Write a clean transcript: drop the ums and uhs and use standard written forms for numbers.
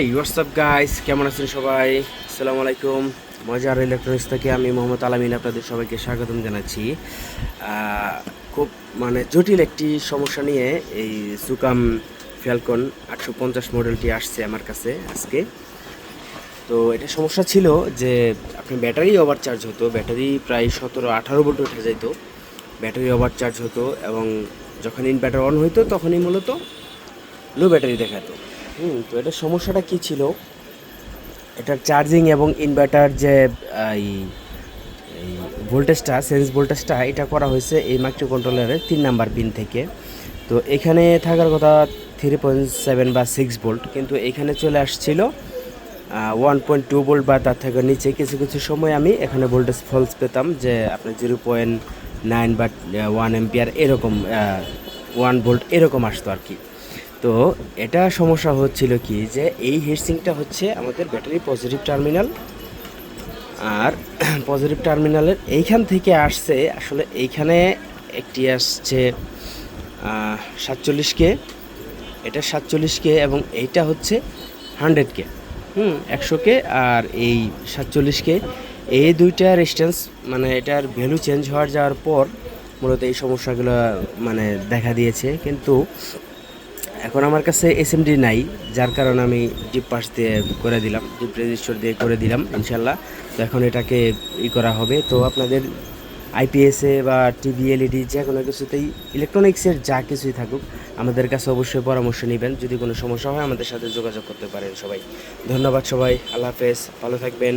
এই WhatsApp guys, কেমন আছেন সবাই? আসসালামু আলাইকুম। মজার ইলেকট্রনিক্স থেকে আমি মোহাম্মদ আলামিন আপনাদের সবাইকে স্বাগতম জানাচ্ছি। খুব জটিল একটি সমস্যা নিয়ে এই সুকাম ফ্যালকন 850 মডেলটি আসছে আমার কাছে আজকে। তো এটা সমস্যা ছিল যে আপনি ব্যাটারি ওভারচার্জ হতো, ব্যাটারি প্রায় 17-18 ভোল্ট উঠে যেত, ব্যাটারি ওভারচার্জ হতো এবং যখন ইনভার্টার অন হইতো তখনই মূলত লো ব্যাটারি দেখাতো। তো এটার সমস্যাটা কী ছিল, এটার চার্জিং এবং ইনভার্টার যে এই এই ভোল্টেজটা, সেন্স ভোল্টেজটা এটা করা হয়েছে এই মাইক্রো কন্ট্রোলারের 3 নাম্বার পিন থেকে। তো এখানে থাকার কথা 3.7 বা 6 ভোল্ট, কিন্তু এখানে চলে আসছিল 1.2 ভোল্ট বা তার থেকে নিচে। কিছু কিছু সময় আমি এখানে ভোল্টেজ ফলস পেতাম যে আপনার 0.9 বা 1 অ্যাম্পিয়ার এরকম, 1 ভোল্ট এরকম আসতো আর কি। তো এটা সমস্যা হচ্ছিল কি যে এই হিটসিঙ্কটা হচ্ছে আমাদের ব্যাটারি পজিটিভ টার্মিনাল, আর পজিটিভ টার্মিনালের এইখান থেকে আসছে, আসলে এইখানে একটি আসছে 47K, এটা 47K এবং এইটা হচ্ছে 100K, 100K, আর এই 47K, এই দুইটা রেজিস্ট্যান্স এটার ভ্যালু চেঞ্জ হওয়ার যাওয়ার পর মূলত এই সমস্যাগুলো দেখা দিয়েছে। কিন্তু এখন আমার কাছে এসএমডি নাই, যার কারণে আমি ডিপ পাস দিয়ে করে দিলাম, ডিপ রেজিস্টার দিয়ে করে দিলাম ইনশাল্লাহ। তো এখন এটাকে করা হবে। তো আপনাদের আইপিএসে বা টিভি এলইডি যে কোনো কিছুতেই, ইলেকট্রনিক্সের যা কিছুই থাকুক, আমাদের কাছে অবশ্যই পরামর্শ নেবেন। যদি কোনো সমস্যা হয় আমাদের সাথে যোগাযোগ করতে পারেন সবাই। ধন্যবাদ সবাই, আল্লাহ হাফেজ, ভালো থাকবেন।